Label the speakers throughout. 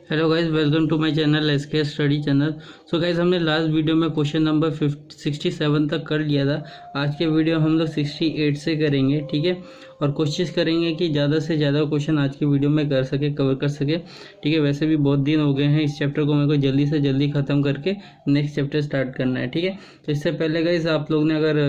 Speaker 1: Hello guys, welcome to my channel SK study channel. So guys, हमने last video में question number 67 तक कर लिया था। आज के वीडियो हम लोग 68 से करेंगे, ठीक है। और कोशिश करेंगे कि ज़्यादा से ज़्यादा क्वेश्चन आज की वीडियो में कवर कर सके, ठीक है। वैसे भी बहुत दिन हो गए हैं, इस चैप्टर को मेरे को जल्दी से जल्दी ख़त्म करके नेक्स्ट चैप्टर स्टार्ट करना है, ठीक है। तो इससे पहले गाइस, आप लोग ने अगर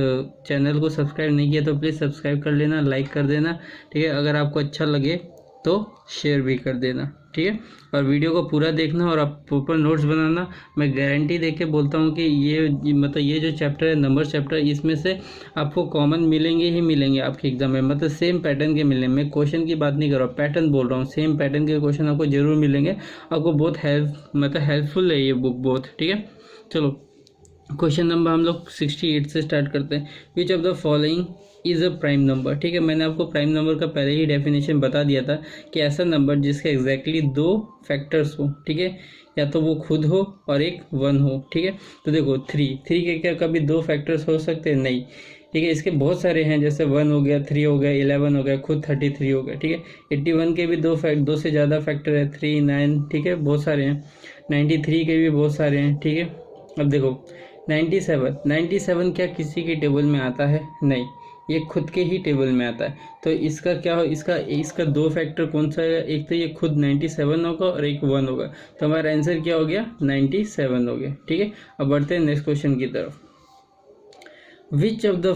Speaker 1: चैनल को सब्सक्राइब नहीं किया तो प्लीज़ सब्सक्राइब कर लेना, लाइक कर देना, ठीक है। अगर आपको अच्छा लगे तो शेयर भी कर देना, ठीक है। और वीडियो को पूरा देखना और आप प्रॉपर नोट्स बनाना। मैं गारंटी देके बोलता हूँ कि ये जो चैप्टर है, नंबर चैप्टर, इसमें से आपको कॉमन मिलेंगे ही मिलेंगे आपके एग्जाम में। मतलब सेम पैटर्न के मिलेंगे। मैं क्वेश्चन की बात नहीं कर रहा हूँ, पैटर्न बोल रहा हूँ। सेम पैटर्न के क्वेश्चन आपको जरूर मिलेंगे। आपको बहुत हेल्पफुल है ये बुक बहुत, ठीक है। चलो, क्वेश्चन नंबर हम लोग 68 से स्टार्ट करते हैं। विच of the following is a prime number, ठीक है। मैंने आपको प्राइम नंबर का पहले ही डेफिनेशन बता दिया था कि ऐसा नंबर जिसके एग्जैक्टली दो फैक्टर्स हो, ठीक है। या तो वो खुद हो और एक वन हो, ठीक है। तो देखो, थ्री के क्या कभी दो फैक्टर्स हो सकते हैं? नहीं, ठीक है। इसके बहुत सारे हैं, जैसे 1 हो गया, 3 हो गया, 11 हो गया, खुद 33 हो गया, ठीक है। 81 के भी दो से ज़्यादा फैक्टर है, 3, 9, ठीक है, बहुत सारे हैं। 93 के भी बहुत सारे हैं, ठीक है। अब देखो 97 क्या किसी के टेबल में आता है? नहीं, ये खुद के ही टेबल में आता है। तो इसका क्या हो, इसका दो फैक्टर कौन सा है? एक तो ये खुद 97 होगा और एक 1 होगा। तो हमारा आंसर क्या हो गया? 97 हो गया, ठीक है। अब बढ़ते हैं नेक्स्ट क्वेश्चन की तरफ। विच of the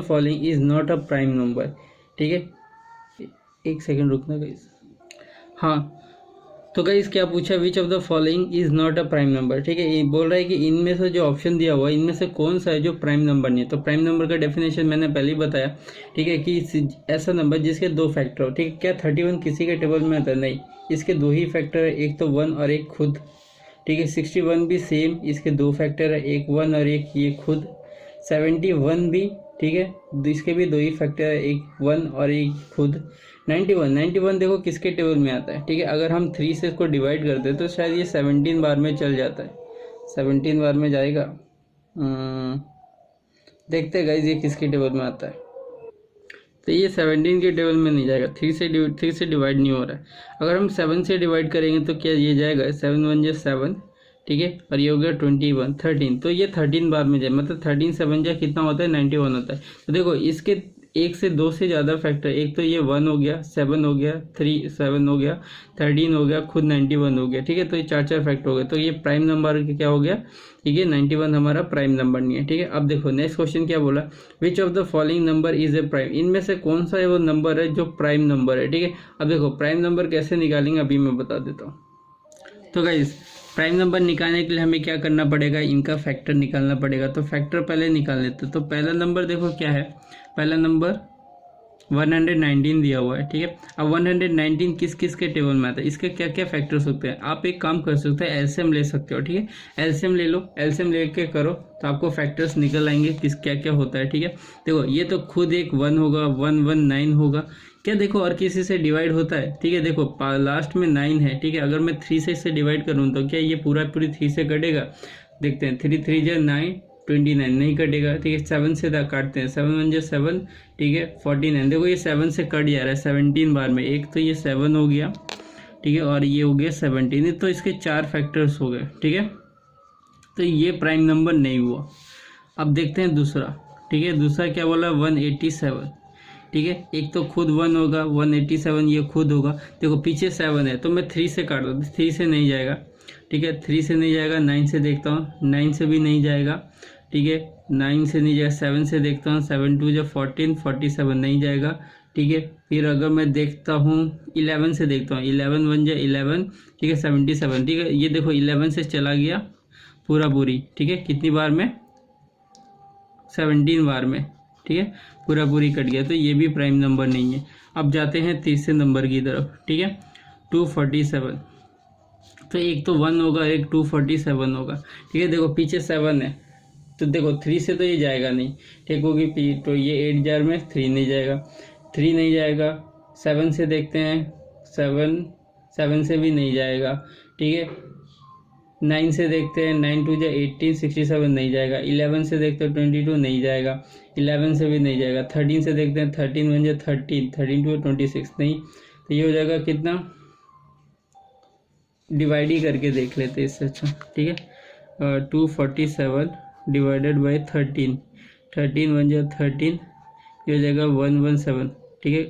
Speaker 1: following is not a prime number, ठीक है। एक सेकेंड रुकना गाइस। हाँ, तो गाइस क्या पूछा? विच of the following is not a prime number, ठीक है। ये बोल रहा है कि इनमें से जो ऑप्शन दिया हुआ है, इनमें से कौन सा है जो प्राइम नंबर नहीं है। तो प्राइम नंबर का डेफिनेशन मैंने पहले ही बताया, ठीक है, कि ऐसा नंबर जिसके दो फैक्टर हो, ठीक है। क्या 31 किसी के टेबल में आता है? नहीं, इसके दो ही फैक्टर है, एक तो 1 और एक खुद, ठीक है। 61 भी सेम, इसके दो फैक्टर है, एक 1 और एक ये खुद। 71 भी, ठीक है, इसके भी दो ही फैक्टर है, एक 1 और एक खुद। 91 देखो किसके टेबल में आता है, ठीक है। अगर हम 3 से इसको डिवाइड करते हैं तो शायद ये 17 बार में चल जाता है। 17 बार में जाएगा। देखते हैं गाइज ये किसके टेबल में आता है। तो ये 17 के टेबल में नहीं जाएगा, 3 से डिवाइड नहीं हो रहा है। अगर हम 7 से डिवाइड करेंगे तो क्या ये जाएगा? 7 1 जा 7, ठीक है। और ये हो गया 21 13, तो ये 13 बार में जाए, मतलब 13 7 जा कितना होता है? 91 होता है। तो देखो इसके एक से दो से ज़्यादा फैक्टर, एक तो ये 1 हो गया, 7 हो गया, 3 7 हो गया, 13 हो गया, खुद 91 हो गया, ठीक है। तो ये चार फैक्टर हो गए। तो ये प्राइम नंबर क्या हो गया? ठीक है, 91 हमारा प्राइम नंबर नहीं है, ठीक है। अब देखो नेक्स्ट क्वेश्चन क्या बोला? Which of the following number is a prime, इनमें से कौन सा है वो नंबर है जो प्राइम नंबर है, ठीक है। अब देखो प्राइम नंबर कैसे निकालेंगे अभी मैं बता देता हूँ। तो गाइस, प्राइम नंबर निकालने के लिए हमें क्या करना पड़ेगा? इनका फैक्टर निकालना पड़ेगा। तो फैक्टर पहले निकाल लेते। तो पहला नंबर देखो क्या है, पहला नंबर 119 दिया हुआ है, ठीक है। अब 119 किस किस के टेबल में आता है? इसके क्या क्या फैक्टर्स होते हैं? आप एक काम कर सकते हैं, एलसीएम ले सकते हो, ठीक है। एलसीएम ले लो, एलसीएम लेके करो तो आपको फैक्टर्स निकल आएंगे किस क्या क्या होता है, ठीक है। देखो ये तो खुद एक 1 होगा, 119 होगा। क्या देखो और किसी से डिवाइड होता है? ठीक है, देखो लास्ट में 9 है, ठीक है। अगर मैं 3 से इसे डिवाइड करूँ तो क्या ये पूरी 3 से कटेगा? देखते हैं, 3 3 जा 9, 29 नहीं कटेगा, ठीक है। 7 से काटते हैं, 7 1 जा 7, ठीक है, 49। देखो ये 7 से कट जा रहा है 17 बार में। एक तो ये 7 हो गया, ठीक है, और ये हो गया 17, तो इसके 4 फैक्टर्स हो गए, ठीक है। तो ये प्राइम नंबर नहीं हुआ। अब देखते हैं दूसरा, ठीक है। दूसरा क्या बोला? 187, ठीक है। एक तो खुद 1 होगा, 187 ये खुद होगा। देखो पीछे 7 है तो मैं 3 से काट दूँ, 3 से नहीं जाएगा, ठीक है। 3 से नहीं जाएगा। 9 से देखता हूँ, 9 से भी नहीं जाएगा, ठीक है। 9 से नहीं जाएगा। 7 से देखता हूँ, 7 2 जा 14, 47 नहीं जाएगा, ठीक है। फिर अगर मैं देखता हूँ 11 से देखता हूँ, 11 1 जा 11, ठीक है, 77, ठीक है। ये देखो 11 से चला गया पूरी, ठीक है। कितनी बार में? 17 बार में, ठीक है, पूरी कट गया। तो ये भी प्राइम नंबर नहीं है। अब जाते हैं तीसरे नंबर की तरफ, ठीक है। 247, तो एक तो 1 होगा, एक 247 होगा, ठीक है। देखो पीछे 7 है तो देखो 3 से तो ये जाएगा नहीं, ठीक होगी। तो ये 8 जार में 3 नहीं जाएगा, 3 नहीं जाएगा। 7 से देखते हैं, 7 से भी नहीं जाएगा, ठीक है। 9 से देखते हैं, 9 2 जा 18, 67 नहीं जाएगा। 11 से देखते हैं 22 नहीं जाएगा, 11 से भी नहीं जाएगा। 13 से देखते हैं, 13 1 जा 13, 13 2 26 नहीं। तो ये हो जाएगा कितना? डिवाइड ही करके देख लेते हैं इससे अच्छा, ठीक है। 247 डिवाइडेड बाई 13, 13 1 जा 13, ये हो जाएगा 117, ठीक है।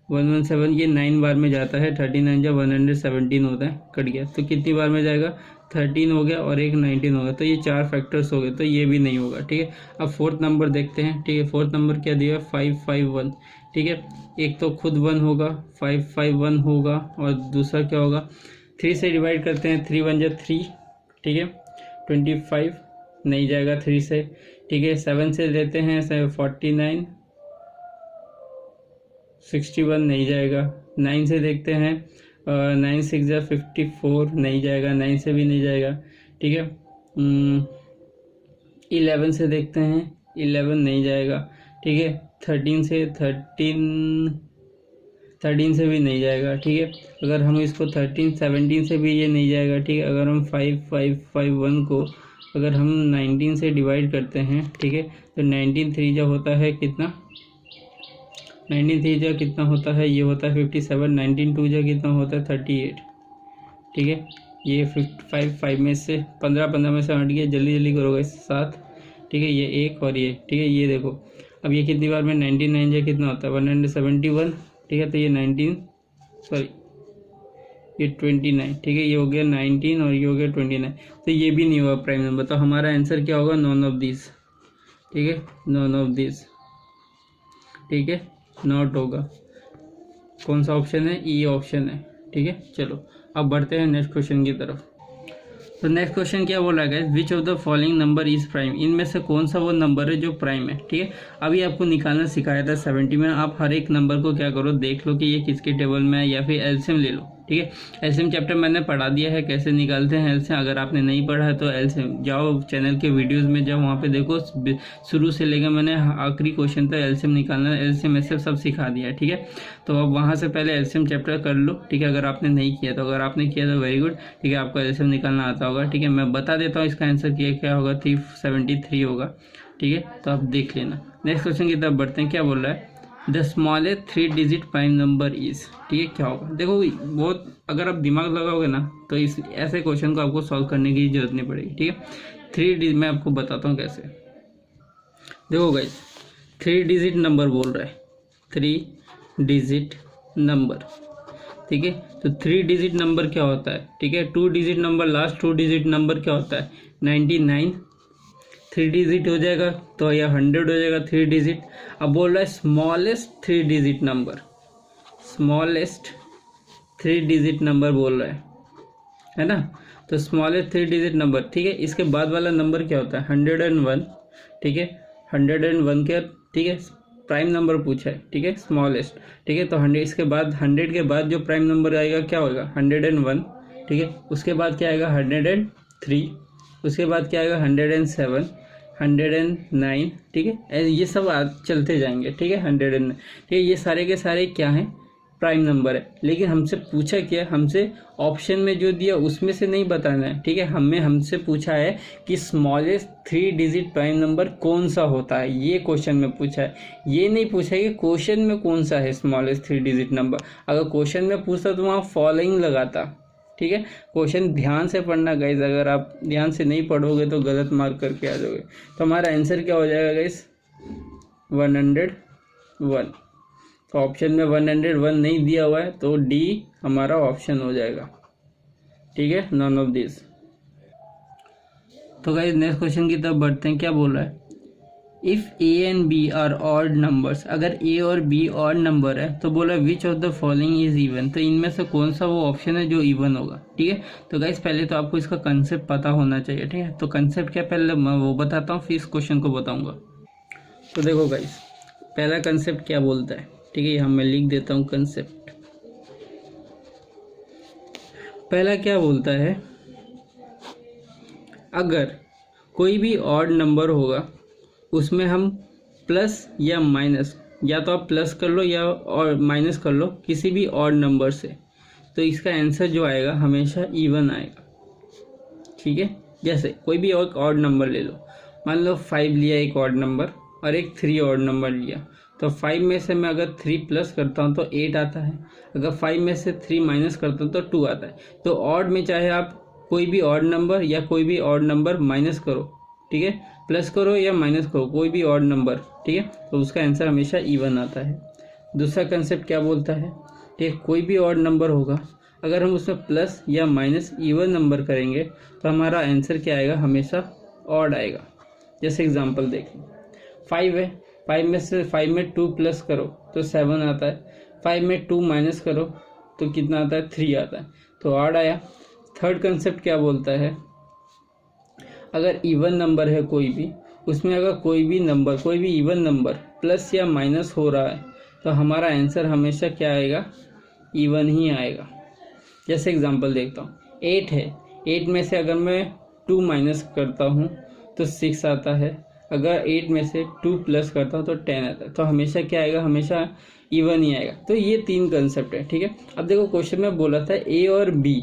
Speaker 1: 117 ये 9 बार में जाता है, 39 जा 117 होता है, कट गया। तो कितनी बार में जाएगा, 13 हो गया और एक 19 हो गया, तो ये 4 फैक्टर्स हो गए, तो ये भी नहीं होगा, ठीक है। अब फोर्थ नंबर देखते हैं, ठीक है। फोर्थ नंबर क्या दिया, 551, ठीक है। एक तो खुद 1 होगा, 551 होगा, और दूसरा क्या होगा, 3 से डिवाइड करते हैं, 3 1 जा 3, ठीक है। 25 नहीं जाएगा 3 से, ठीक है। 7 से लेते हैं 49, 61 नहीं जाएगा। 9 से देखते हैं, 9 6 जा 54 नहीं जाएगा, 9 से भी नहीं जाएगा, ठीक है। 11 से देखते हैं, 11 नहीं जाएगा, ठीक है। 13 से भी नहीं जाएगा, ठीक है। अगर हम इसको 13 17 से भी ये नहीं जाएगा, ठीक है। अगर हम 5551 को अगर हम 19 से डिवाइड करते हैं, ठीक है, तो 19 3 जो होता है कितना, 19 3 जो कितना होता है, ये होता है 57, 19 2 जो कितना होता है 38, ठीक है। ये 5 में से 15 में से हट गया, जल्दी जल्दी करोगे 7, ठीक है। ये एक और ये, ठीक है। ये देखो अब ये कितनी बार में 99 जो कितना होता है 171, ठीक है। तो ये 19 सॉरी ये 29, ठीक है। ये हो गया 19 और ये हो गया 29, तो ये भी नहीं होगा प्राइम नंबर। तो हमारा आंसर क्या होगा, नॉन ऑफ दिस, ठीक है, नॉन ऑफ दिस, ठीक है, नॉट होगा। कौन सा ऑप्शन है, ई ऑप्शन है, ठीक है। चलो अब बढ़ते हैं नेक्स्ट क्वेश्चन की तरफ। तो नेक्स्ट क्वेश्चन क्या बोला गया, विच of the following number is prime, इनमें से कौन सा वो नंबर है जो प्राइम है, ठीक है। अभी आपको निकालना सिखाया था 70 में, आप हर एक नंबर को क्या करो, देख लो कि ये किसके टेबल में है, या फिर एलसीएम ले लो, ठीक है। एलसीएम चैप्टर मैंने पढ़ा दिया है, कैसे निकालते हैं एलसीएम। अगर आपने नहीं पढ़ा है तो एलसीएम जाओ चैनल के वीडियोस में, जाओ वहाँ पे देखो, शुरू से लेकर मैंने आखिरी क्वेश्चन तक एलसीएम निकालना, एलसीएम ऐसे सब सिखा दिया है, ठीक है। तो अब वहाँ से पहले एलसीएम चैप्टर कर लो, ठीक है। अगर आपने नहीं किया तो, अगर आपने किया तो वेरी गुड, ठीक है, आपको एलसीएम निकालना आता होगा, ठीक है। मैं बता देता हूँ इसका आंसर क्या होगा, 373 होगा, ठीक है। तो आप देख लेना। नेक्स्ट क्वेश्चन की तरफ बढ़ते हैं, क्या बोल रहा है, the smallest 3 digit prime number is, ठीक है। क्या होगा, देखो बहुत अगर आप दिमाग लगाओगे ना तो इस ऐसे क्वेश्चन को आपको सॉल्व करने की जरूरत नहीं पड़ेगी, ठीक है। 3 मैं आपको बताता हूँ कैसे। देखो गाइस 3 डिजिट नंबर बोल रहा है, 3 डिजिट नंबर, ठीक है। तो 3 डिजिट नंबर क्या होता है, ठीक है। 2 digit number, last 2 digit number क्या होता है 99, 3 डिजिट हो जाएगा तो यह 100 हो जाएगा 3 डिजिट। अब बोल रहा है smallest 3 digit number, smallest 3 digit number बोल रहा है ना। तो स्मॉलेस्ट 3 डिजिट नंबर, ठीक है। इसके बाद वाला नंबर क्या होता है 101, ठीक है। 101 के, ठीक है, प्राइम नंबर पूछा है, ठीक है, स्मॉलेस्ट, ठीक है। तो 100 इसके बाद 100 के बाद जो प्राइम नंबर आएगा क्या होगा 101, ठीक है। उसके बाद क्या आएगा 103, उसके बाद क्या आएगा 107, 109, ठीक है। ये सब चलते जाएंगे, ठीक है। 109, ठीक है। ये सारे के सारे क्या हैं, प्राइम नंबर है। लेकिन हमसे पूछा क्या, हमसे ऑप्शन में जो दिया उसमें से नहीं बताना है, ठीक है। हमसे पूछा है कि स्मॉलेस्ट 3 डिजिट प्राइम नंबर कौन सा होता है, ये क्वेश्चन में पूछा है। ये नहीं पूछा कि क्वेश्चन में कौन सा है स्मॉलेस्ट 3 डिजिट नंबर। अगर क्वेश्चन में पूछता तो वहाँ फॉलोइंग लगाता, ठीक है। क्वेश्चन ध्यान से पढ़ना गाइज, अगर आप ध्यान से नहीं पढ़ोगे तो गलत मार्क करके आ जाओगे। तो हमारा आंसर क्या हो जाएगा गाइज 101। तो ऑप्शन में 101 नहीं दिया हुआ है तो डी हमारा ऑप्शन हो जाएगा, ठीक है, नॉन ऑफ दिस। तो गाइज नेक्स्ट क्वेश्चन की तरफ बढ़ते हैं, क्या बोल रहा है, if A and B are odd numbers, अगर ए और बी ऑड नंबर है तो बोला which of the following is even, तो इनमें से कौन सा वो ऑप्शन है जो इवन होगा, ठीक है। तो गाइज पहले तो आपको इसका कंसेप्ट पता होना चाहिए, ठीक है। तो कंसेप्ट क्या, पहले मैं वो बताता हूँ फिर इस क्वेश्चन को बताऊंगा। तो देखो गाइज पहला कंसेप्ट क्या बोलता है, ठीक है, यहाँ मैं लिख देता हूँ कंसेप्ट। पहला क्या बोलता है, अगर कोई भी ऑड नंबर होगा उसमें हम प्लस या माइनस, या तो आप प्लस कर लो या और माइनस कर लो किसी भी ऑड नंबर से, तो इसका आंसर जो आएगा हमेशा इवन आएगा, ठीक है। जैसे कोई भी और ऑड नंबर ले लो, मान लो 5 लिया एक ऑड नंबर और एक 3 ऑड नंबर लिया, तो 5 में से मैं अगर 3 प्लस करता हूँ तो 8 आता है, अगर 5 में से 3 माइनस करता हूँ तो 2 आता है। तो ऑड में चाहे आप कोई भी ऑड नंबर या कोई भी ऑड नंबर माइनस करो, ठीक है, प्लस करो या माइनस करो, कोई भी ऑड नंबर, ठीक है, तो उसका आंसर हमेशा इवन आता है। दूसरा कंसेप्ट क्या बोलता है, ठीक है, कोई भी ऑड नंबर होगा, अगर हम उसमें प्लस या माइनस इवन नंबर करेंगे तो हमारा आंसर क्या आएगा, हमेशा ऑड आएगा। जैसे एग्जांपल देखें, 5 है, 5 में 2 प्लस करो तो 7 आता है, 5 में 2 माइनस करो तो कितना आता है, 3 आता है, तो ऑड आया। थर्ड कंसेप्ट क्या बोलता है, अगर इवन नंबर है कोई भी, उसमें अगर कोई भी इवन नंबर प्लस या माइनस हो रहा है तो हमारा आंसर हमेशा क्या आएगा, इवन ही आएगा। जैसे एग्जांपल देखता हूँ, 8 है, 8 में से अगर मैं 2 माइनस करता हूँ तो 6 आता है, अगर 8 में से 2 प्लस करता हूँ तो 10 आता है, तो हमेशा क्या आएगा, हमेशा इवन ही आएगा। तो ये 3 कंसेप्ट है, ठीक है। अब देखो क्वेश्चन में बोला था ए और बी,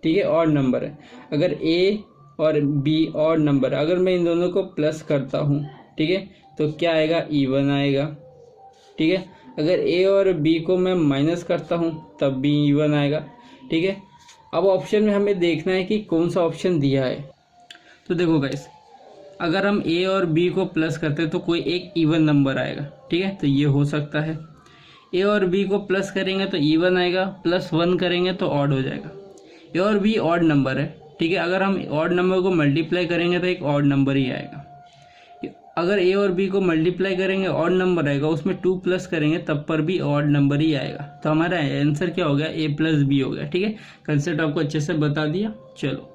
Speaker 1: ठीक है, ऑड नंबर है, अगर ए और बी ऑड नंबर, अगर मैं इन दोनों को प्लस करता हूँ, ठीक है, तो क्या आएगा, इवन आएगा, ठीक है। अगर ए और बी को मैं माइनस करता हूँ तब भी इवन आएगा, ठीक है। अब ऑप्शन में हमें देखना है कि कौन सा ऑप्शन दिया है। तो देखो गाइस, अगर हम ए और बी को प्लस करते हैं तो कोई एक इवन नंबर आएगा, ठीक है, तो ये हो सकता है। ए और बी को प्लस करेंगे तो इवन आएगा, +1 करेंगे तो ऑड हो जाएगा। ए और बी ऑड नंबर है, ठीक है, अगर हम ऑड नंबर को मल्टीप्लाई करेंगे तो एक ऑड नंबर ही आएगा। अगर ए और बी को मल्टीप्लाई करेंगे ऑड नंबर आएगा, उसमें 2 प्लस करेंगे तब पर भी ऑड नंबर ही आएगा। तो हमारा आंसर क्या हो गया, ए प्लस बी हो गया, ठीक है। कंसेप्ट आपको अच्छे से बता दिया। चलो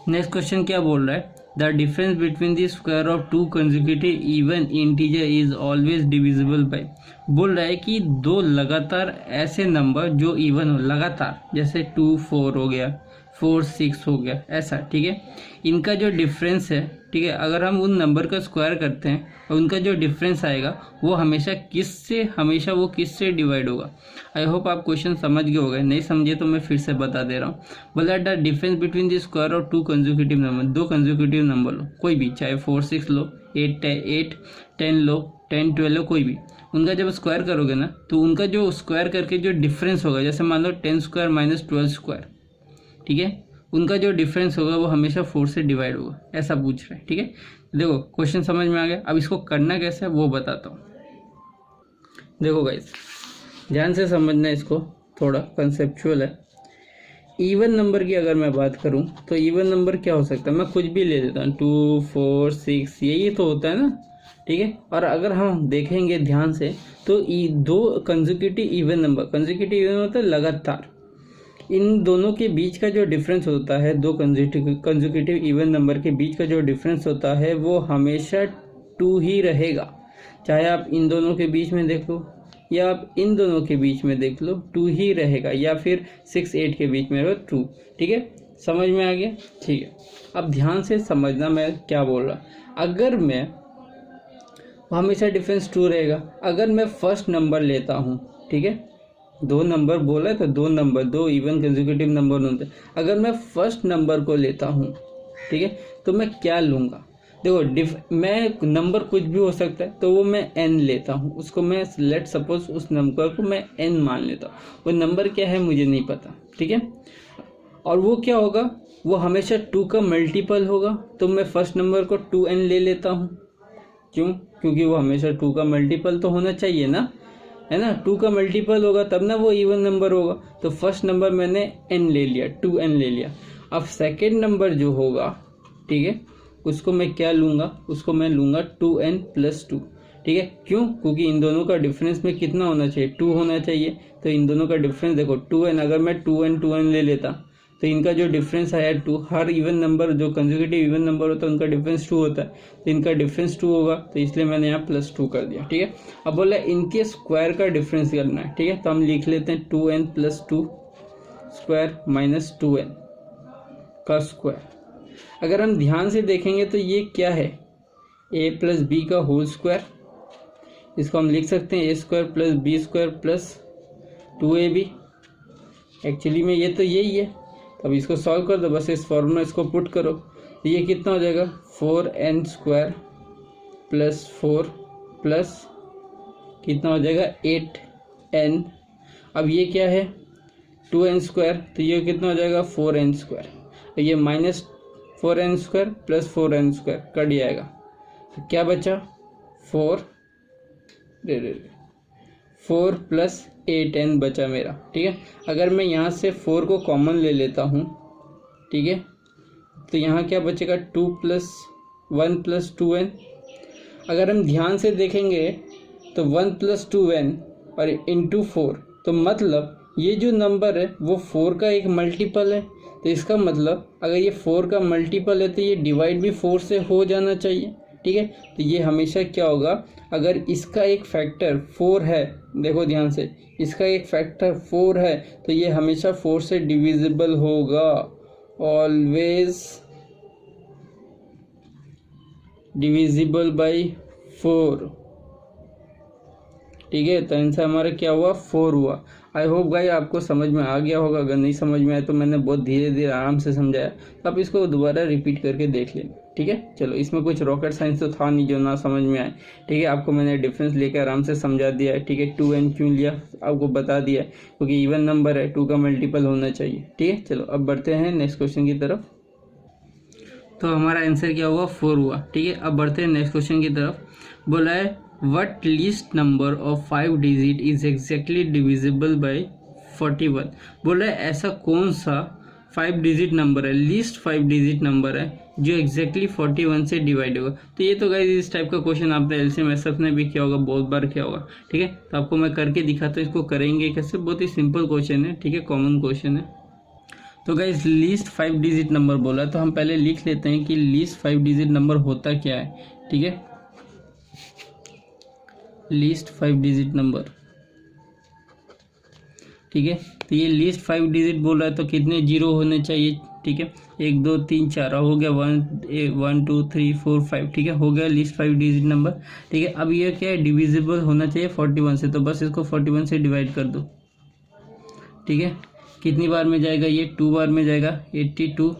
Speaker 1: नेक्स्ट क्वेश्चन क्या बोल रहा है, the difference between the square of 2 consecutive even integer is always divisible by. बोल रहा है कि 2 लगातार ऐसे नंबर जो इवन हो लगातार, जैसे 2 4 हो गया, 4 6 हो गया, ऐसा, ठीक है, इनका जो डिफरेंस है, ठीक है, अगर हम उन नंबर का स्क्वायर करते हैं और उनका जो डिफरेंस आएगा वो हमेशा किससे डिवाइड होगा। आई होप आप क्वेश्चन समझ गए होंगे, नहीं समझे तो मैं फिर से बता दे रहा हूँ। बोला the difference between the square of 2 consecutive number, 2 consecutive number लो, कोई भी, चाहे 4 6 लो, 8 10 लो, 10 12 लो, कोई भी, उनका जब स्क्वायर करोगे ना तो उनका जो स्क्वायर करके जो डिफरेंस होगा, जैसे मान लो 10 स्क्वायर माइनस 12 स्क्वायर, ठीक है, उनका जो डिफरेंस होगा वो हमेशा 4 से डिवाइड होगा, ऐसा पूछ रहे हैं, ठीक है। देखो क्वेश्चन समझ में आ गया। अब इसको करना कैसे है वो बताता हूँ। देखो गाइस, ध्यान से समझना, इसको थोड़ा कंसेप्चुअल है। इवन नंबर की अगर मैं बात करूँ तो इवन नंबर क्या हो सकता है, मैं कुछ भी ले लेता हूँ, 2 4 6, यही तो होता है ना, ठीक है। और अगर हम देखेंगे ध्यान से तो 2 consecutive even number, consecutive even होता है लगातार, इन दोनों के बीच का जो डिफरेंस होता है, 2 कंसेक्यूटिव इवन नंबर के बीच का जो डिफरेंस होता है वो हमेशा 2 ही रहेगा। चाहे आप इन दोनों के बीच में देख लो या आप इन दोनों के बीच में देख लो, 2 ही रहेगा, या फिर 6 8 के बीच में रहो 2, ठीक है। समझ में आ गया, ठीक है। अब ध्यान से समझना मैं क्या बोल रहा, अगर मैं हमेशा डिफरेंस 2 रहेगा। अगर मैं फर्स्ट नंबर लेता हूँ, ठीक है, 2 नंबर बोला है तो 2 नंबर, 2 इवन कंसेक्यूटिव नंबर होते हैं। अगर मैं फर्स्ट नंबर को लेता हूँ, ठीक है, तो मैं क्या लूँगा, देखो मैं नंबर कुछ भी हो सकता है, तो वो मैं n लेता हूँ, उसको मैं लेट सपोज उस नंबर को मैं n मान लेता हूँ, वो नंबर क्या है मुझे नहीं पता, ठीक है। और वो क्या होगा, वो हमेशा 2 का मल्टीपल होगा, तो मैं फर्स्ट नंबर को 2n ले लेता हूँ। क्यों, क्योंकि वो हमेशा 2 का मल्टीपल तो होना चाहिए ना, है ना, 2 का मल्टीपल होगा तब ना वो इवन नंबर होगा। तो फर्स्ट नंबर मैंने n ले लिया, 2n ले लिया। अब सेकेंड नंबर जो होगा, ठीक है, उसको मैं क्या लूँगा, उसको मैं लूँगा 2n + 2, ठीक है। क्यों, क्योंकि इन दोनों का डिफरेंस में कितना होना चाहिए, 2 होना चाहिए। तो इन दोनों का डिफरेंस देखो 2n, अगर मैं 2n ले लेता तो इनका जो डिफरेंस आया 2, हर इवन नंबर जो कंसेक्यूटिव इवन नंबर होता है उनका डिफरेंस 2 होता है, तो इनका डिफरेंस 2 होगा, तो इसलिए मैंने यहाँ +2 कर दिया, ठीक है। अब बोला इनके स्क्वायर का डिफरेंस करना है, ठीक है, तो हम लिख लेते हैं 2n + 2 स्क्वायर माइनस 2n का स्क्वायर। अगर हम ध्यान से देखेंगे तो ये क्या है, a + b का होल स्क्वायर, इसको हम लिख सकते हैं a² + b² + 2ab। एक्चुअली में ये तो यही है। अब इसको सॉल्व कर दो, बस इस फॉर्मूला इसको पुट करो, तो ये कितना हो जाएगा, 4n² + 4 + कितना हो जाएगा 8n। अब ये क्या है 2n², तो ये कितना हो जाएगा 4n²। तो ये -4n² + 4n² कट जाएगा, तो क्या बचा 4 + 8n बचा मेरा। ठीक है, अगर मैं यहाँ से 4 को कॉमन ले लेता हूँ, ठीक है, तो यहाँ क्या बचेगा 2 + 1 + 2n। अगर हम ध्यान से देखेंगे तो 1 + 2n और इंटू 4, तो मतलब ये जो नंबर है वो 4 का एक मल्टीपल है। तो इसका मतलब अगर ये 4 का मल्टीपल है तो ये डिवाइड भी 4 से हो जाना चाहिए। ठीक है, तो ये हमेशा क्या होगा, अगर इसका एक फैक्टर 4 है, देखो ध्यान से, इसका एक फैक्टर 4 है तो ये हमेशा 4 से डिविजिबल होगा, ऑलवेज डिविजिबल बाई 4। ठीक है, तो आंसर हमारा क्या हुआ 4 हुआ। आई होप गाइस आपको समझ में आ गया होगा। अगर नहीं समझ में आया तो मैंने बहुत धीरे धीरे आराम से समझाया, तो आप इसको दोबारा रिपीट करके देख लेना। ठीक है, चलो, इसमें कुछ रॉकेट साइंस तो था नहीं जो ना समझ में आए। ठीक है, आपको मैंने डिफरेंस लेकर आराम से समझा दिया है। ठीक है, 2n क्यों लिया आपको बता दिया है, क्योंकि इवन नंबर है, 2 का मल्टीपल होना चाहिए। ठीक है, चलो अब बढ़ते हैं नेक्स्ट क्वेश्चन की तरफ। तो हमारा आंसर क्या हुआ 4 हुआ। ठीक है, अब बढ़ते हैं नेक्स्ट क्वेश्चन की तरफ। बोला है what least number of 5 digit is exactly divisible bye 41। बोला है ऐसा कौन सा 5 डिजिट नंबर है, लीस्ट 5 डिजिट नंबर है जो एग्जैक्टली 41 से डिवाइड होगा। तो ये तो गाइस इस टाइप का क्वेश्चन आपने एलसीएम एसएफ ने भी किया होगा, बहुत बार किया होगा। ठीक है, तो आपको मैं करके दिखाता हूँ इसको करेंगे कैसे। बहुत ही सिंपल क्वेश्चन है, ठीक है, कॉमन क्वेश्चन है। तो गाइस लीस्ट 5 डिजिट नंबर बोला, तो हम पहले लिख लेते हैं कि लीस्ट 5 डिजिट नंबर होता क्या है। ठीक है, लीस्ट 5 डिजिट नंबर। ठीक है, तो ये लीस्ट 5 डिजिट बोल रहा है तो कितने जीरो होने चाहिए। ठीक है, 1 2 3 4 हो गया, 1 2 3 4 5। ठीक है, हो गया लीस्ट 5 डिजिट नंबर। ठीक है, अब ये क्या है, डिविजिबल होना चाहिए 41 से, तो बस इसको 41 से डिवाइड कर दो। ठीक है, कितनी बार में जाएगा ये 2 बार में जाएगा। 82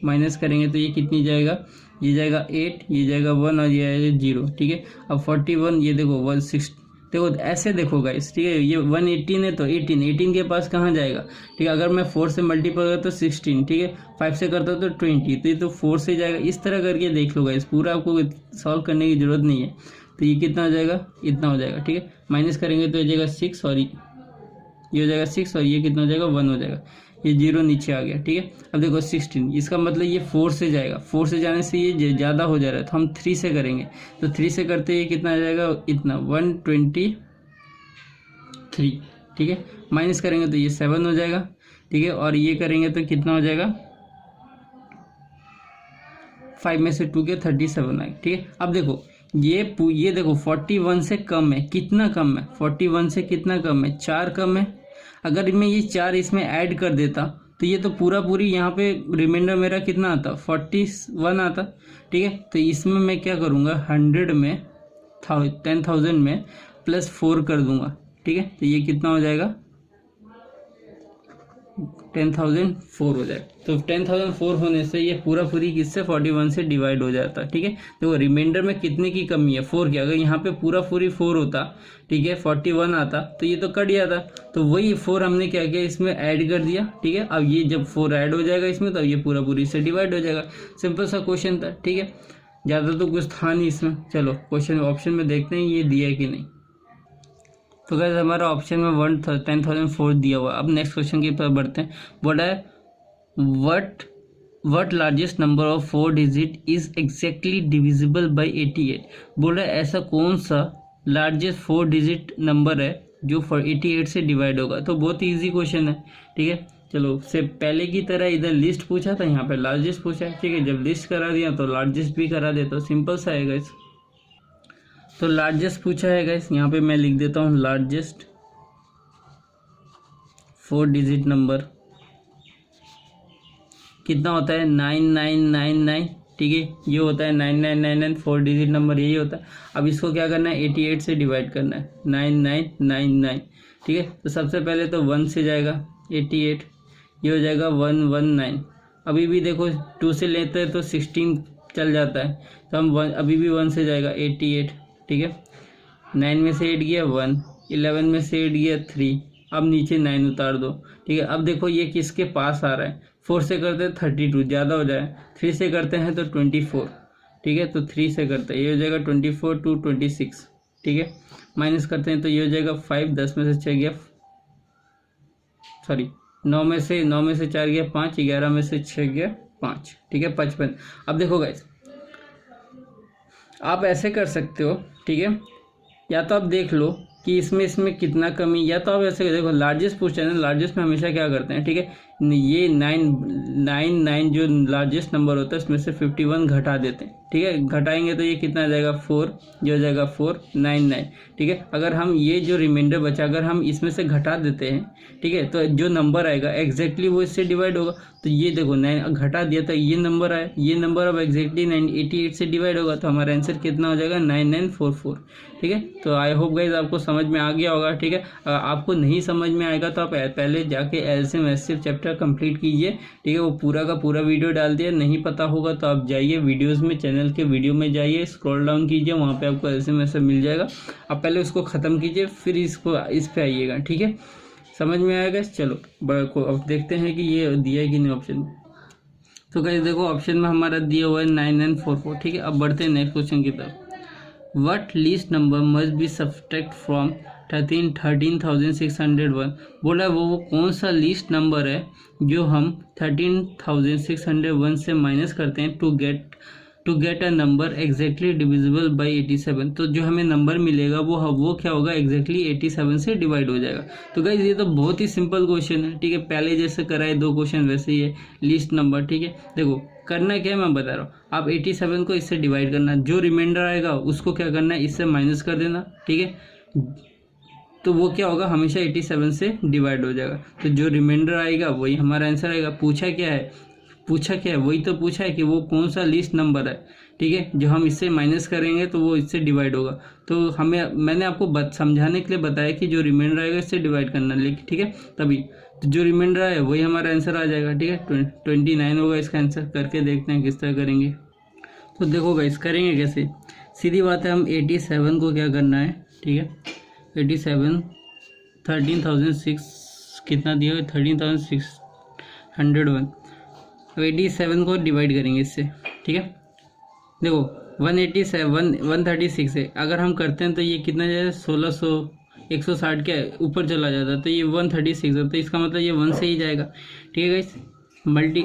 Speaker 1: माइनस करेंगे तो ये कितनी जाएगा, ये जाएगा 8, ये जाएगा 1 और ये आएगा 0। ठीक है, अब 41, ये देखो 16, देखो ऐसे देखो गाइस। ठीक है, ये 118 है तो 18 के पास कहाँ जाएगा। ठीक है, अगर मैं 4 से मल्टीपल करता तो 16, ठीक है, 5 से करता तो 20, तो ये तो 4 से जाएगा। इस तरह करके देख लो गाइस, पूरा आपको सॉल्व करने की जरूरत नहीं है। तो ये कितना हो जाएगा, इतना हो जाएगा। ठीक है, माइनस करेंगे तो ये जाएगा 6 और ये हो जाएगा 6 और ये कितना हो जाएगा 1 हो जाएगा, ये 0 नीचे आ गया। ठीक है, अब देखो 16, इसका मतलब ये 4 से जाएगा, 4 से जाने से ये ज़्यादा हो जा रहा है, तो हम 3 से करेंगे। तो 3 से करते ये कितना आ जाएगा, इतना 123। ठीक है, माइनस करेंगे तो ये 7 हो जाएगा। ठीक है, और ये करेंगे तो कितना हो जाएगा, 5 में से 2 के 37 आएगा। ठीक है, अब देखो ये देखो 41 से कम है, कितना कम है, 41 से कितना कम है, 4 कम है। अगर मैं ये 4 इसमें ऐड कर देता तो ये तो पूरी यहाँ पे रिमाइंडर मेरा कितना आता, 41 आता। ठीक है, तो इसमें मैं क्या करूँगा, 100 में 10,000 में +4 कर दूंगा। ठीक है, तो ये कितना हो जाएगा 10,004 हो जाएगा। तो 10,004 होने से ये पूरी किससे 41 से डिवाइड हो जाता है। ठीक है, देखो रिमाइंडर में कितने की कमी है, 4 की। अगर यहाँ पे पूरी 4 होता, ठीक है, 41 आता तो ये तो कट जाता। तो वही 4 हमने क्या किया, इसमें ऐड कर दिया। ठीक है, अब ये जब 4 ऐड हो जाएगा इसमें तो ये पूरी से डिवाइड हो जाएगा। सिंपल सा क्वेश्चन था। ठीक है, ज़्यादा तो कुछ था नहीं इसमें। चलो क्वेश्चन ऑप्शन में देखते हैं ये दिया है कि नहीं। तो गाइस हमारा ऑप्शन में 10,004 दिया हुआ। अब नेक्स्ट क्वेश्चन की तरफ बढ़ते हैं। बोला है what largest number of 4 digit is exactly divisible bye 88। बोला है ऐसा कौन सा लार्जेस्ट 4 डिजिट नंबर है जो 88 से डिवाइड होगा। तो बहुत ही ईजी क्वेश्चन है। ठीक है, चलो से पहले की तरह इधर लिस्ट पूछा था, यहाँ पे लार्जेस्ट पूछा है। ठीक है, जब लिस्ट करा दिया तो लार्जेस्ट भी करा देता, तो सिंपल सा है गाइस। तो लार्जेस्ट पूछा है गाइस, यहाँ पे मैं लिख देता हूँ लार्जेस्ट 4 डिजिट नंबर कितना होता है 9999। ठीक है, ये होता है 9999 4 डिजिट नंबर यही होता है। अब इसको क्या करना है 88 से डिवाइड करना है 9999। ठीक है, तो सबसे पहले तो 1 से जाएगा 88, ये हो जाएगा 119। अभी भी देखो 2 से लेते हैं तो 16 चल जाता है, तो हम अभी भी 1 से जाएगा 88। ठीक है, 9 में से 8 गया 1, 11 में से 8 गया 3, अब नीचे 9 उतार दो, ठीक है। अब देखो ये किसके पास आ रहा है, 4 से करते हैं 32 ज़्यादा हो जाए, 3 से करते हैं तो 24, ठीक है। तो 3 से करते हैं ये हो जाएगा 24 to 26, ठीक है। माइनस करते हैं तो ये हो जाएगा 5, 10 में से 6 गया, सॉरी 9 में से 4 गया 5, 11 में से 6 गया 5, ठीक है 55। अब देखो गाइस आप ऐसे कर सकते हो, ठीक है, या तो आप देख लो कि इसमें कितना कमी, या तो आप ऐसे देखो लार्जेस्ट पूछते हैं ना, लार्जेस्ट में हमेशा क्या करते हैं, ठीक है, ये 9 जो लार्जेस्ट नंबर होता है इसमें से 51 घटा देते हैं, ठीक है। घटाएंगे तो ये कितना आ जाएगा 4, ये हो जाएगा 499, ठीक है। अगर हम ये जो रिमाइंडर बचा अगर हम इसमें से घटा देते हैं, ठीक है, तो जो नंबर आएगा एग्जैक्टली वो इससे डिवाइड होगा। तो ये देखो 9 घटा दिया तो ये नंबर आया, ये नंबर अब एग्जैक्टली 988 से डिवाइड होगा, तो हमारा आंसर कितना हो जाएगा 9944, ठीक है। तो आई होप गाइज आपको समझ में आ गया होगा, ठीक है। आपको नहीं समझ में आएगा तो आप पहले जाके एलसीएम एचसीएफ चैप्टर कंप्लीट कीजिए, ठीक है। वो पूरा का पूरा वीडियो डाल दिया, नहीं पता होगा तो आप जाइए वीडियोस में, चैनल के वीडियो में जाइए, स्क्रॉल डाउन कीजिए, वहाँ पे आपको एलसीएम एचसीएफ मिल जाएगा। आप पहले उसको ख़त्म कीजिए फिर इस पे आइएगा, ठीक है। समझ में आएगा। चलो अब देखते हैं कि ये दिया है कि नहीं ऑप्शन में। तो गाइस देखो ऑप्शन में हमारा दिया हुआ है 9944, ठीक है। अब बढ़ते हैं नेक्स्ट क्वेश्चन की तरफ। What least number must be subtract from 13,601? बोला वो कौन सा लीस्ट नंबर है जो हम 13,601 से माइनस करते हैं to get a number exactly divisible by 87। तो जो हमें नंबर मिलेगा वो क्या होगा, एग्जैक्टली 87 से डिवाइड हो जाएगा। तो गाइज ये तो बहुत ही सिंपल क्वेश्चन है, ठीक है। पहले जैसे कराए 2 क्वेश्चन वैसे ही है, लीस्ट नंबर, ठीक है। देखो करना क्या है मैं बता रहा हूँ, आप 87 को इससे डिवाइड करना, जो रिमाइंडर आएगा उसको क्या करना है इससे माइनस कर देना, ठीक है। तो वो क्या होगा हमेशा 87 से डिवाइड हो जाएगा। तो जो रिमाइंडर आएगा वही हमारा आंसर आएगा। पूछा क्या है वही तो पूछा है कि वो कौन सा लीस्ट नंबर है, ठीक है, जो हम इससे माइनस करेंगे तो वो इससे डिवाइड होगा। तो मैंने आपको समझाने के लिए बताया कि जो रिमाइंडर आएगा इससे डिवाइड करना, लेकिन ठीक है तभी तो जो रिमाइंडर आए वही हमारा आंसर आ जाएगा, ठीक है। 29 होगा इसका आंसर। करके देखते हैं किस तरह करेंगे। तो देखो गाइस करेंगे कैसे, सीधी बात है, हम 87 को क्या करना है, ठीक है। 87 13,006 कितना दिया है 13,601। अब 87 को डिवाइड करेंगे इससे, ठीक है। देखो 136 है, अगर हम करते हैं तो ये कितना जाएगा 1600 160 के ऊपर चला जाता है, तो ये 136 है, तो इसका मतलब ये 1 से ही जाएगा, ठीक है गाइस।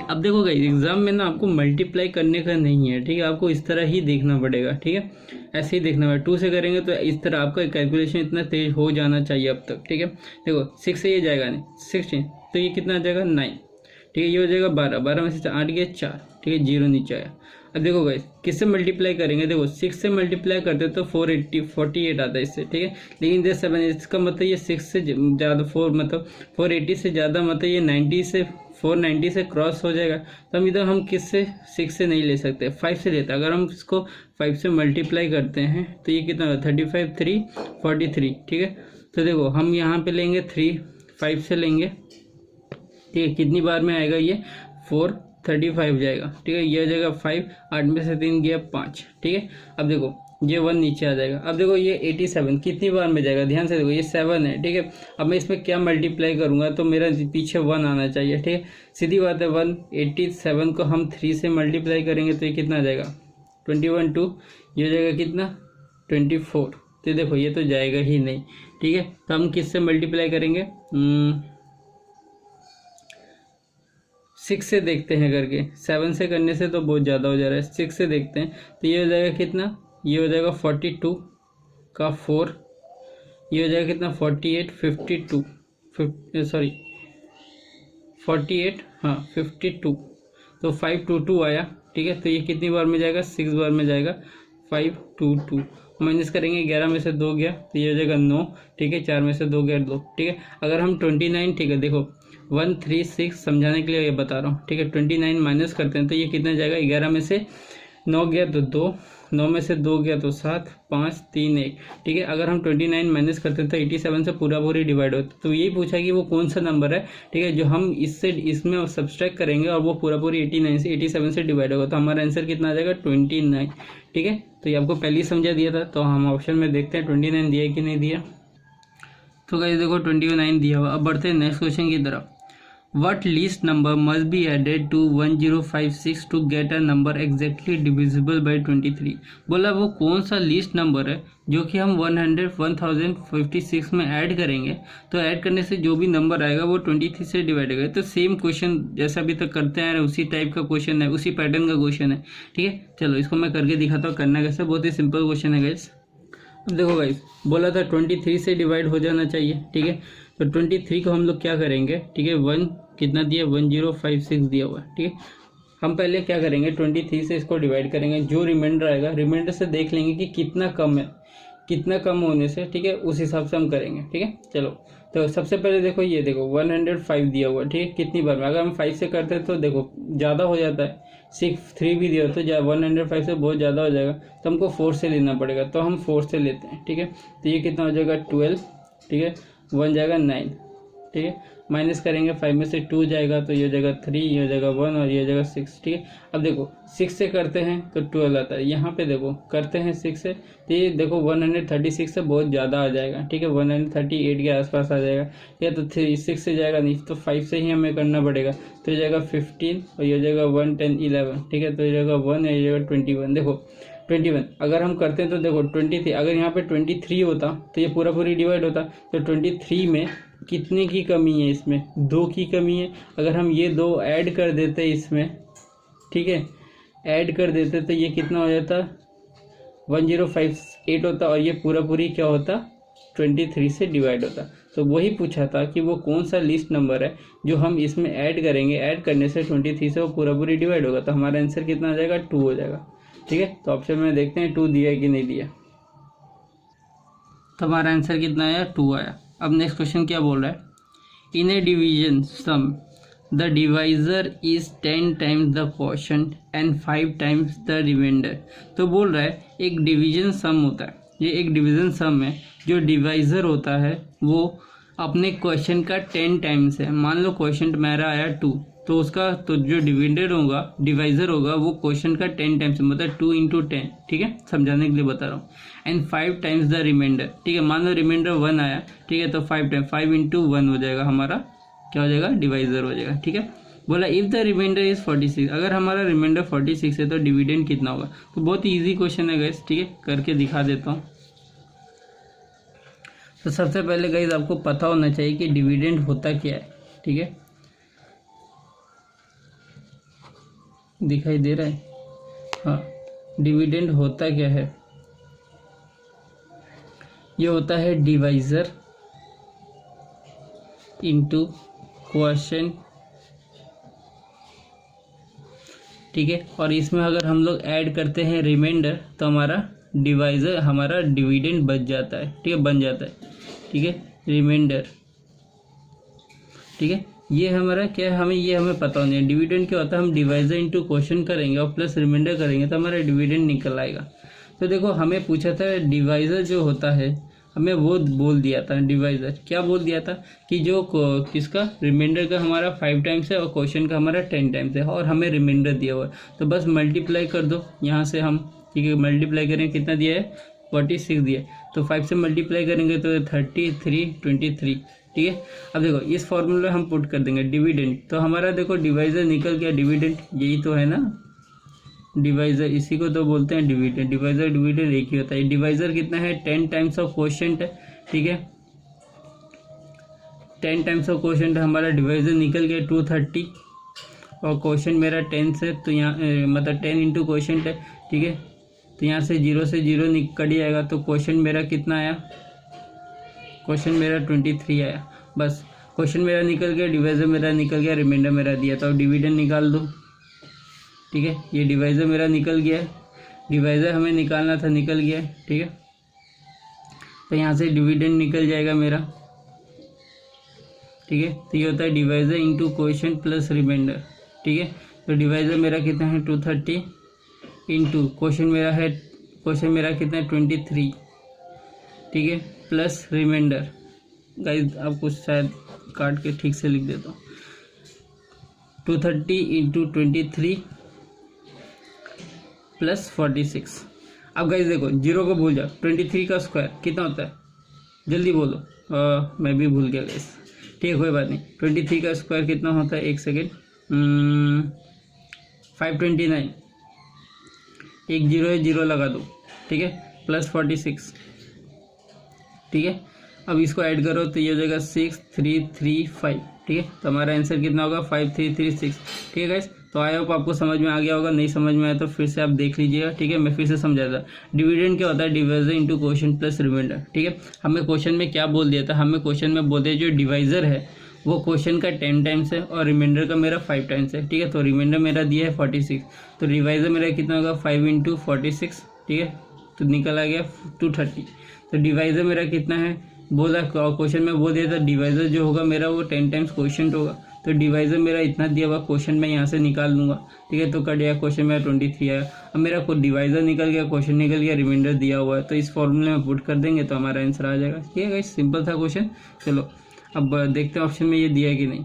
Speaker 1: अब देखो गाइस एग्जाम में ना आपको मल्टीप्लाई करने का नहीं है, ठीक है, आपको इस तरह ही देखना पड़ेगा, ठीक है, ऐसे ही देखना पड़ेगा। 2 से करेंगे तो इस तरह आपका कैलकुलेशन इतना तेज हो जाना चाहिए अब तक, ठीक है। देखो 6 से ये जाएगा नहीं 16, तो ये कितना आ जाएगा 9, ठीक है। ये हो जाएगा 12 में से 8 गया 4, ठीक है, 0 नीचे आया। अब देखो गाइस किससे मल्टीप्लाई करेंगे, देखो 6 से मल्टीप्लाई करते तो 48 आता है इससे, ठीक है। लेकिन इधर 7 इसका मतलब ये 6 से ज़्यादा 480 से ज़्यादा मतलब ये 490 से क्रॉस हो जाएगा। तो हम इधर हम किससे 6 से नहीं ले सकते, 5 से लेते हैं। अगर हम इसको 5 से मल्टीप्लाई करते हैं तो ये कितना होगा 35 3 43, ठीक है। तो देखो हम यहाँ पे लेंगे 3 5 से लेंगे, ठीक है। कितनी बार में आएगा ये 435 जाएगा, ठीक है। ये हो जाएगा 5, 8 में से 3 गया 5, ठीक है। अब देखो ये 1 नीचे आ जाएगा। अब देखो ये 87 कितनी बार में जाएगा, ध्यान से देखो ये 7 है, ठीक है। अब मैं इसमें क्या मल्टीप्लाई करूंगा तो मेरा पीछे 1 आना चाहिए, ठीक है, सीधी बात है। 187 को हम 3 से मल्टीप्लाई करेंगे तो ये कितना आ जाएगा 21 2, ये हो जाएगा कितना 24। तो देखो ये तो जाएगा ही नहीं, ठीक है। तो हम किससे मल्टीप्लाई करेंगे 6 से देखते हैं करके, 7 से करने से तो बहुत ज़्यादा हो जा रहा है, 6 से देखते हैं। तो ये हो जाएगा कितना, ये हो जाएगा 42 का 4, ये हो जाएगा कितना 48 52 तो 522 आया, ठीक है। तो ये कितनी बार में जाएगा 6 बार में जाएगा, 522 माइनस करेंगे 11 में से 2 गया तो ये हो जाएगा 9, ठीक है। 4 में से 2 गया 2, ठीक है। अगर हम 29, ठीक है, देखो 136 समझाने के लिए ये बता रहा हूँ, ठीक है। 29 माइनस करते हैं तो ये कितना जाएगा 11 में से 9 गया तो 2, 9 में से 2 गया तो 7, 5 3 1, ठीक है। अगर हम 29 माइनस करते हैं तो 87 से पूरी डिवाइड होता है। तो यही पूछा कि वो कौन सा नंबर है, ठीक है, जो हम इसमें सब्सट्रैक्ट करेंगे और वो पूरी 87 से डिवाइड होगा। तो हमारा आंसर कितना आ जाएगा 29, ठीक है। तो ये आपको पहले ही समझा दिया था। तो हम ऑप्शन में देखते हैं 29 दिया है कि नहीं दिया। तो गाइस देखो 29 दिया हुआ। अब बढ़ते हैं नेक्स्ट क्वेश्चन की तरफ। What least number must be added to 1056 to get a number exactly divisible by 23? बोला वो कौन सा लीस्ट नंबर है जो कि हम 1056 में ऐड करेंगे, तो ऐड करने से जो भी नंबर आएगा वो 23 से डिवाइड होगा। तो सेम क्वेश्चन जैसा अभी तक करते हैं उसी टाइप का क्वेश्चन है, उसी पैटर्न का क्वेश्चन है। ठीक है, चलो इसको मैं करके दिखाता हूँ करना कैसे। बहुत ही सिंपल क्वेश्चन है गाइस। अब देखो गाइस, बोला था 23 से डिवाइड हो जाना चाहिए। ठीक है, तो 23 को हम लोग क्या करेंगे, ठीक है, 1 कितना दिया 1056 दिया हुआ है। ठीक है, हम पहले क्या करेंगे 23 से इसको डिवाइड करेंगे। जो रिमाइंडर आएगा रिमाइंडर से देख लेंगे कि कितना कम है, कितना कम होने से, ठीक है, उस हिसाब से हम करेंगे। ठीक है, चलो तो सबसे पहले देखो ये देखो 105 दिया हुआ है। ठीक है, कितनी बार में अगर हम 5 से करते हैं तो देखो ज़्यादा हो जाता है। 3 भी दिया तो 105 से बहुत ज़्यादा हो जाएगा, तो हमको 4 से लेना पड़ेगा। तो हम 4 से लेते हैं। ठीक है, तो ये कितना हो जाएगा 12। ठीक है, 1 जाएगा 9। ठीक है, माइनस करेंगे 5 में से 2 जाएगा तो ये हो जाएगा 3, ये हो जाएगा 1 और ये हो जाएगा 6। ठीक है, अब देखो 6 से करते हैं तो 12 आता है। यहाँ पे देखो करते हैं 6 से तो ये देखो 136 से बहुत ज़्यादा आ जाएगा। ठीक है, 138 के आसपास आ जाएगा। या तो 6 से जाएगा नहीं तो 5 से ही हमें करना पड़ेगा। तो ये जाएगा 15 और ये जाएगा 1 10 11। ठीक है, तो ये जाएगा 1 और ये जाएगा 21। देखो 21 अगर हम करते हैं तो देखो 23, अगर यहाँ पे 23 होता तो ये पूरी डिवाइड होता। तो 23 में कितने की कमी है, इसमें 2 की कमी है। अगर हम ये 2 ऐड कर देते इसमें, ठीक है, ऐड कर देते तो ये कितना हो जाता 1058 होता और ये पूरी क्या होता 23 से डिवाइड होता। तो वही पूछा था कि वो कौन सा लिस्ट नंबर है जो हम इसमें ऐड करेंगे, ऐड करने से 23 से वो पूरी डिवाइड होगा। तो हमारा आंसर कितना आ जाएगा 2 हो जाएगा। ठीक है, तो ऑप्शन में देखते हैं 2 दिया है कि नहीं दिया। तो हमारा आंसर कितना आया 2 आया। अब नेक्स्ट क्वेश्चन क्या बोल रहा है, in a division sum the divisor is 10 times the quotient and 5 times the remainder. तो बोल रहा है एक डिवीजन सम होता है, ये एक डिवीजन सम है, जो डिवाइजर होता है वो अपने क्वेश्चन का 10 टाइम्स है। मान लो क्वेश्चन मेरा आया 2, तो उसका तो जो डिवाइजर होगा वो क्वेश्चन का 10 टाइम्स है, मतलब 2 × 10। ठीक है, समझाने के लिए बता रहा हूँ। And 5 times the remainder. ठीक है, मान लो रिमाइंडर 1 आया। ठीक है, तो 5 टाइम 5 × 1 हो जाएगा, हमारा क्या हो जाएगा डिवाइजर हो जाएगा। ठीक है, बोला इफ द रिमाइंडर इज 46, अगर हमारा रिमाइंडर 46 है तो डिविडेंड कितना होगा। तो बहुत ही ईजी क्वेश्चन है गाइस। ठीक है, करके दिखा देता हूँ। तो सबसे पहले गाइस आपको पता होना चाहिए कि डिविडेंड होता क्या है। ठीक है, दिखाई दे रहा है, हाँ, डिविडेंड होता क्या है, ये होता है डिवाइजर इनटू क्वोशंट। ठीक है, और इसमें अगर हम लोग ऐड करते हैं रिमाइंडर तो हमारा डिवाइजर हमारा डिविडेंड बच जाता है। ठीक है, बन जाता है। ठीक है, रिमाइंडर। ठीक है, ये हमारा क्या है, हमें पता होना है डिविडेंड क्या होता है। हम डिवाइजर इनटू क्वोशंट करेंगे और प्लस रिमाइंडर करेंगे तो हमारा डिविडेंड निकल आएगा। तो देखो हमें पूछा था डिवाइजर जो होता है, हमें वो बोल दिया था डिवाइजर, क्या बोल दिया था कि जो किसका रिमाइंडर का हमारा 5 टाइम्स है और क्वेश्चन का हमारा 10 टाइम्स है और हमें रिमाइंडर दिया हुआ है। तो बस मल्टीप्लाई कर दो यहाँ से हम। ठीक है, मल्टीप्लाई करेंगे, कितना दिया है 46 दिया है, तो 5 से मल्टीप्लाई करेंगे तो 33 23। ठीक है, अब देखो इस फॉर्मूले हम पुट कर देंगे डिविडेंड। तो हमारा देखो डिवाइजर निकल गया, डिविडेंड यही तो है ना, डिवाइजर इसी को तो बोलते हैं डिविडेंड। डिवाइजर डिविडेंड एक ही होता है। डिवाइजर कितना है 10 टाइम्स ऑफ क्वोशंट है। ठीक है, 10 टाइम्स ऑफ क्वोशंट हमारा डिवाइजर निकल गया 230 और क्वोशंट मेरा 10 से, तो यहाँ मतलब 10 × क्वोशंट है। ठीक है, तो यहाँ से 0 से 0 कट जाएगा तो क्वोशंट मेरा कितना आया, क्वेश्चन मेरा 23 आया। बस क्वेश्चन मेरा निकल गया, डिवाइजर मेरा निकल गया, रिमाइंडर मेरा दिया था, डिविडेंड निकाल दो। ठीक है, ये डिवाइजर मेरा निकल गया, डिवाइजर हमें निकालना था, निकल गया। ठीक है, तो यहाँ से डिविडेंड निकल जाएगा मेरा। ठीक है, तो ये होता है divisor into quotient plus remainder. ठीक है, तो डिवाइजर मेरा कितना है 230 इंटू क्वेश्चन मेरा कितना है 23। ठीक है, प्लस रिमाइंडर। गाइस आपको शायद काट के ठीक से लिख देता हूँ, 230 × 23 प्लस 46। अब गाइस देखो, 0 को भूल जाओ, 23 का स्क्वायर कितना होता है, जल्दी बोलो। मैं भी भूल गया गाइस, ठीक है कोई बात नहीं। 23 का स्क्वायर कितना होता है, एक सेकेंड, 529, एक 0 है, 0 लगा दो, ठीक है, प्लस 46, ठीक है। अब इसको ऐड करो तो ये हो जाएगा 6335, ठीक है। तो हमारा आंसर कितना होगा, 5336, ठीक है गाइस। तो आई होप आपको समझ में आ गया होगा, नहीं समझ में आया तो फिर से आप देख लीजिएगा, ठीक है। मैं फिर से समझाता, डिविडेंड क्या होता है, divisor into quotient plus remainder, ठीक है। हमें क्वेश्चन में क्या बोल दिया था, हमें क्वेश्चन में बोल दिया जो डिवाइजर है वो क्वेश्चन का 10 टाइम्स है और रिमाइंडर का मेरा 5 टाइम्स है, ठीक है। तो रिमाइंडर मेरा दिया है 46, तो डिवाइजर मेरा कितना होगा, 5 × 46, ठीक है। तो निकल आ गया 230। तो डिवाइजर मेरा कितना है, बोला क्वेश्चन में बोल दिया था डिवाइजर जो होगा मेरा वो 10 टाइम्स क्वोशिएंट होगा। तो डिवाइजर मेरा इतना दिया हुआ, क्वेश्चन में यहाँ से निकाल लूँगा, ठीक है। तो कट गया, क्वेश्चन मेरा 23 आया। अब मेरा डिवाइजर निकल गया, क्वेश्चन निकल गया, रिमाइंडर दिया हुआ है, तो इस फॉर्मूले में पुट कर देंगे तो हमारा आंसर आ जाएगा, ठीक है गाइस। सिंपल था क्वेश्चन। चलो अब देखते हैं ऑप्शन में ये दिया है कि नहीं।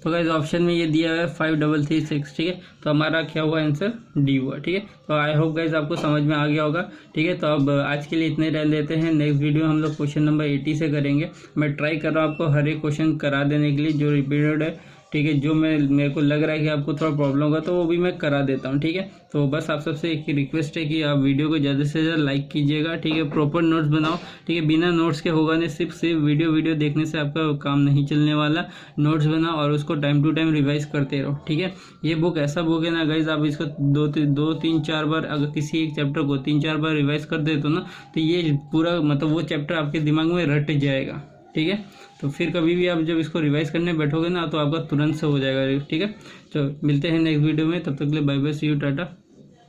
Speaker 1: तो गाइस ऑप्शन में ये दिया है 5336, ठीक है। तो हमारा क्या हुआ, आंसर डी हुआ, ठीक है। तो आई होप गाइस आपको समझ में आ गया होगा, ठीक है। तो अब आज के लिए इतने रह लेते हैं, नेक्स्ट वीडियो हम लोग क्वेश्चन नंबर 80 से करेंगे। मैं ट्राई कर रहा हूँ आपको हर एक क्वेश्चन करा देने के लिए जो रिपीटेड है, ठीक है। जो मेरे को लग रहा है कि आपको थोड़ा प्रॉब्लम होगा तो वो भी मैं करा देता हूँ, ठीक है। तो बस आप सबसे एक रिक्वेस्ट है कि आप वीडियो को ज़्यादा से ज़्यादा लाइक कीजिएगा, ठीक है। प्रॉपर नोट्स बनाओ, ठीक है। बिना नोट्स के होगा नहीं, सिर्फ वीडियो देखने से आपका काम नहीं चलने वाला। नोट्स बनाओ और उसको टाइम टू टाइम रिवाइज करते रहो, ठीक है। ये बुक ऐसा बुक है ना गाइज, आप इसको 2-3-4 बार, अगर किसी एक चैप्टर को 3-4 बार रिवाइज कर देते हो ना, तो ये पूरा मतलब वो चैप्टर आपके दिमाग में रट जाएगा, ठीक है। तो फिर कभी भी आप जब इसको रिवाइज करने बैठोगे ना तो आपका तुरंत से हो जाएगा, ठीक है। तो मिलते हैं नेक्स्ट वीडियो में, तब तक के लिए bye bye, see you, Tata.